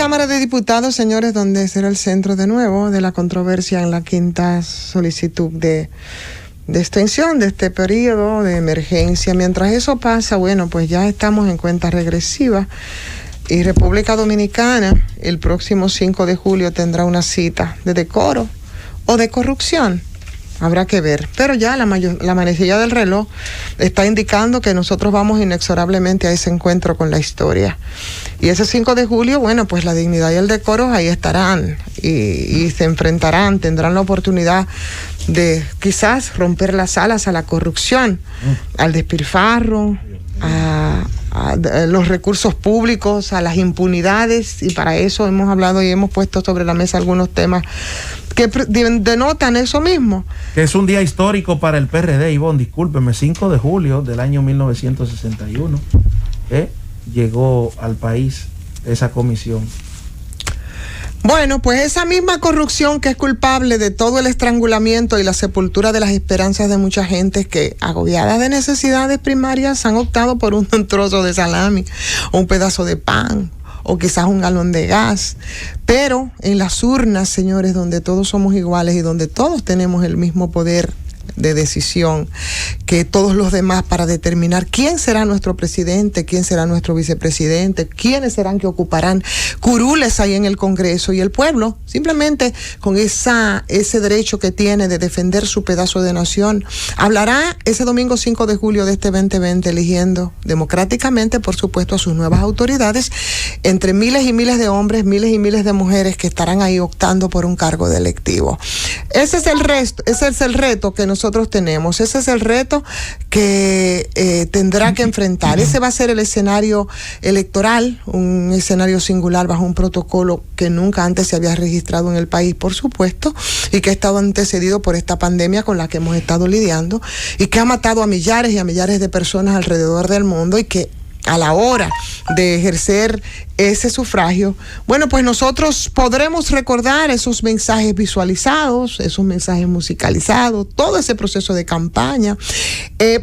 Cámara de Diputados, señores, donde será el centro de nuevo de la controversia en la quinta solicitud de extensión de este periodo de emergencia. Mientras eso pasa, bueno, pues ya estamos en cuenta regresiva y República Dominicana el próximo 5 de julio tendrá una cita de decoro o de corrupción. Habrá que ver, pero ya la manecilla del reloj está indicando que nosotros vamos inexorablemente a ese encuentro con la historia. Y ese 5 de julio, bueno, pues la dignidad y el decoro ahí estarán y se enfrentarán, tendrán la oportunidad de quizás romper las alas a la corrupción, al despilfarro, a los recursos públicos, a las impunidades, y para eso hemos hablado y hemos puesto sobre la mesa algunos temas que denotan eso mismo. Que es un día histórico para el PRD, Ivonne, discúlpeme, 5 de julio del año 1961, llegó al país esa comisión. Bueno, pues esa misma corrupción que es culpable de todo el estrangulamiento y la sepultura de las esperanzas de mucha gente que, agobiadas de necesidades primarias, han optado por un trozo de salami, o un pedazo de pan, o quizás un galón de gas. Pero en las urnas, señores, donde todos somos iguales y donde todos tenemos el mismo poder de decisión que todos los demás para determinar quién será nuestro presidente, quién será nuestro vicepresidente, quiénes serán que ocuparán curules ahí en el Congreso, y el pueblo simplemente con ese derecho que tiene de defender su pedazo de nación hablará ese domingo 5 de julio de este 2020 eligiendo democráticamente, por supuesto, a sus nuevas autoridades entre miles y miles de hombres, miles y miles de mujeres que estarán ahí optando por un cargo de electivo. Ese es el reto que nosotros tenemos, ese es el reto que tendrá que enfrentar. Ese va a ser el escenario electoral, un escenario singular bajo un protocolo que nunca antes se había registrado en el país, por supuesto, y que ha estado antecedido por esta pandemia con la que hemos estado lidiando y que ha matado a millares y a millares de personas alrededor del mundo, y que a la hora de ejercer ese sufragio, bueno, pues nosotros podremos recordar esos mensajes visualizados, esos mensajes musicalizados, todo ese proceso de campaña.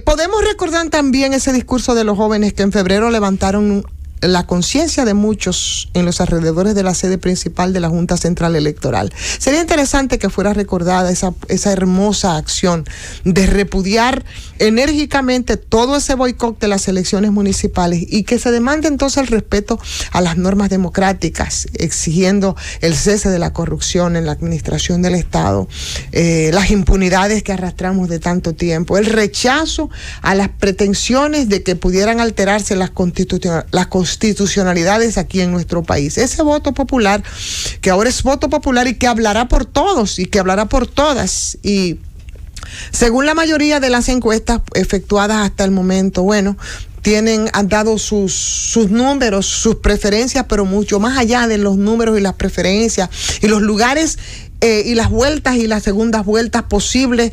Podemos recordar también ese discurso de los jóvenes que en febrero levantaron la conciencia de muchos en los alrededores de la sede principal de la Junta Central Electoral. Sería interesante que fuera recordada esa hermosa acción de repudiar enérgicamente todo ese boicot de las elecciones municipales y que se demande entonces el respeto a las normas democráticas, exigiendo el cese de la corrupción en la administración del Estado, las impunidades que arrastramos de tanto tiempo, el rechazo a las pretensiones de que pudieran alterarse las constitucionalidades aquí en nuestro país. Ese voto popular, que ahora es voto popular y que hablará por todos y que hablará por todas, y según la mayoría de las encuestas efectuadas hasta el momento, bueno, han dado sus números, sus preferencias, pero mucho más allá de los números y las preferencias y los lugares y las vueltas y las segundas vueltas posibles.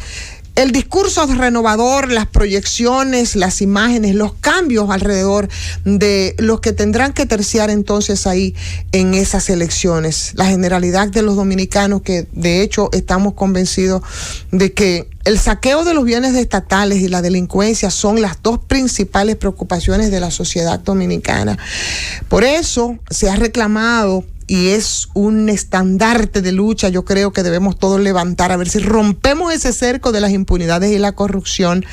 El discurso renovador, las proyecciones, las imágenes, los cambios alrededor de los que tendrán que terciar entonces ahí en esas elecciones. La generalidad de los dominicanos, que de hecho estamos convencidos de que el saqueo de los bienes estatales y la delincuencia son las dos principales preocupaciones de la sociedad dominicana. Por eso se ha reclamado, y es un estandarte de lucha, yo creo que debemos todos levantar, a ver si rompemos ese cerco de las impunidades y la corrupción,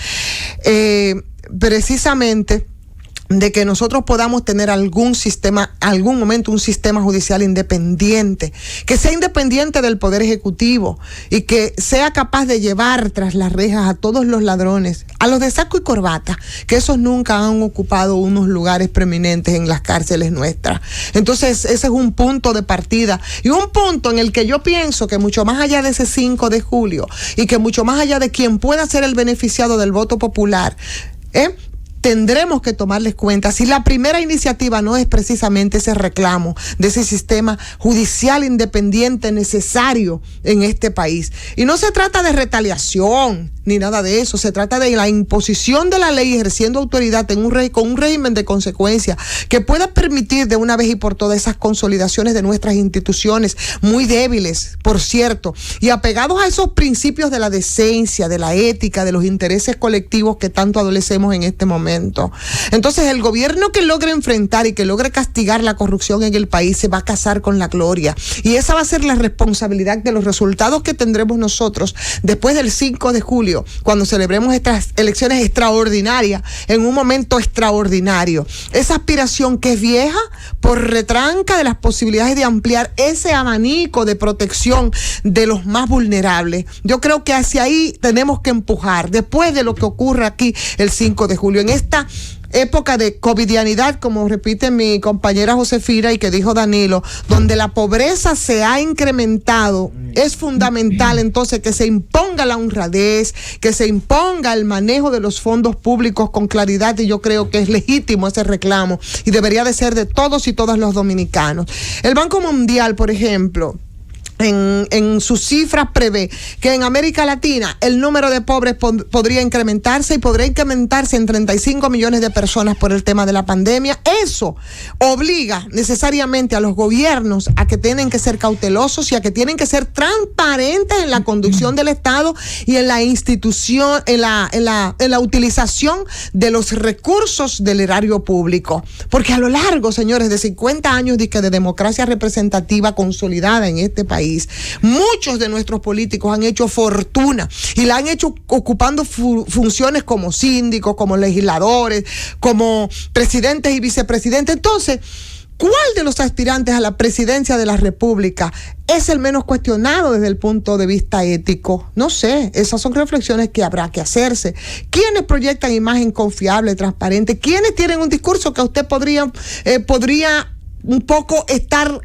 precisamente de que nosotros podamos tener algún momento un sistema judicial independiente, que sea independiente del Poder Ejecutivo y que sea capaz de llevar tras las rejas a todos los ladrones, a los de saco y corbata, que esos nunca han ocupado unos lugares preeminentes en las cárceles nuestras. Entonces, ese es un punto de partida y un punto en el que yo pienso que mucho más allá de ese 5 de julio y que mucho más allá de quien pueda ser el beneficiado del voto popular, tendremos que tomarles cuenta si la primera iniciativa no es precisamente ese reclamo de ese sistema judicial independiente necesario en este país. Y no se trata de retaliación, ni nada de eso. Se trata de la imposición de la ley ejerciendo autoridad con un régimen de consecuencia que pueda permitir de una vez y por todas esas consolidaciones de nuestras instituciones, muy débiles, por cierto, y apegados a esos principios de la decencia, de la ética, de los intereses colectivos que tanto adolecemos en este momento. Entonces, el gobierno que logre enfrentar y que logre castigar la corrupción en el país se va a casar con la gloria. Y esa va a ser la responsabilidad de los resultados que tendremos nosotros después del 5 de julio, cuando celebremos estas elecciones extraordinarias, en un momento extraordinario. Esa aspiración que es vieja por retranca de las posibilidades de ampliar ese abanico de protección de los más vulnerables. Yo creo que hacia ahí tenemos que empujar, después de lo que ocurre aquí el 5 de julio. En esta época de covidianidad, como repite mi compañera Josefina y que dijo Danilo, donde la pobreza se ha incrementado, es fundamental entonces que se imponga la honradez, que se imponga el manejo de los fondos públicos con claridad, y yo creo que es legítimo ese reclamo y debería de ser de todos y todas los dominicanos. El Banco Mundial, por ejemplo, en sus cifras prevé que en América Latina el número de pobres podría incrementarse y podría incrementarse en 35 millones de personas por el tema de la pandemia. Eso obliga necesariamente a los gobiernos a que tienen que ser cautelosos y a que tienen que ser transparentes en la conducción del Estado y en la institución, en la utilización de los recursos del erario público. Porque a lo largo, señores, de 50 años de democracia representativa consolidada en este país, muchos de nuestros políticos han hecho fortuna y la han hecho ocupando funciones como síndicos, como legisladores, como presidentes y vicepresidentes. Entonces, ¿cuál de los aspirantes a la presidencia de la República es el menos cuestionado desde el punto de vista ético? No sé, esas son reflexiones que habrá que hacerse. ¿Quiénes proyectan imagen confiable, transparente? ¿Quiénes tienen un discurso que usted podría un poco estar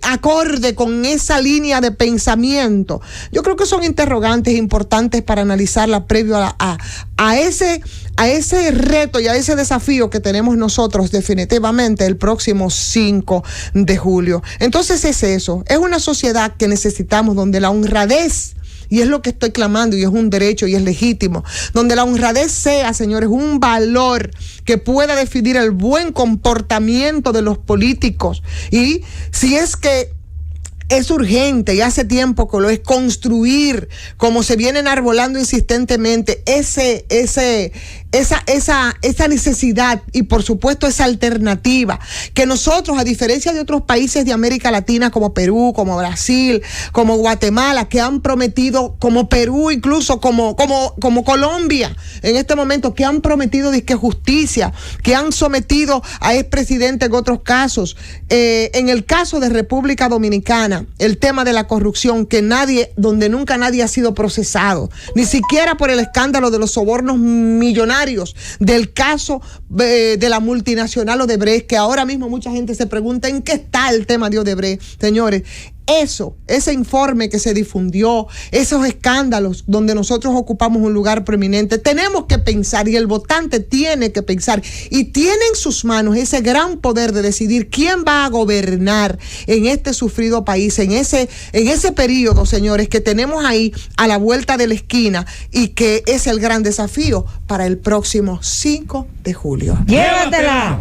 acorde con esa línea de pensamiento? Yo creo que son interrogantes importantes para analizarla previo a ese reto y a ese desafío que tenemos nosotros definitivamente el próximo 5 de julio. Entonces es eso, es una sociedad que necesitamos donde la honradez, y es lo que estoy clamando, y es un derecho y es legítimo, donde la honradez sea, señores, un valor que pueda definir el buen comportamiento de los políticos. Y si es que es urgente y hace tiempo que lo es, construir, como se viene enarbolando insistentemente, esa necesidad y por supuesto esa alternativa que nosotros, a diferencia de otros países de América Latina como Perú, como Brasil, como Guatemala, que han prometido, como Perú incluso, como Colombia en este momento, que han prometido disque justicia, que han sometido a expresidentes en otros casos. En el caso de República Dominicana, el tema de la corrupción, donde nunca nadie ha sido procesado, ni siquiera por el escándalo de los sobornos millonarios del caso de la multinacional Odebrecht, que ahora mismo mucha gente se pregunta en qué está el tema de Odebrecht. Señores, ese informe que se difundió, esos escándalos donde nosotros ocupamos un lugar preeminente, tenemos que pensar, y el votante tiene que pensar, y tiene en sus manos ese gran poder de decidir quién va a gobernar en este sufrido país, en ese periodo, señores, que tenemos ahí a la vuelta de la esquina y que es el gran desafío para el próximo 5 de julio. ¡Llévatela!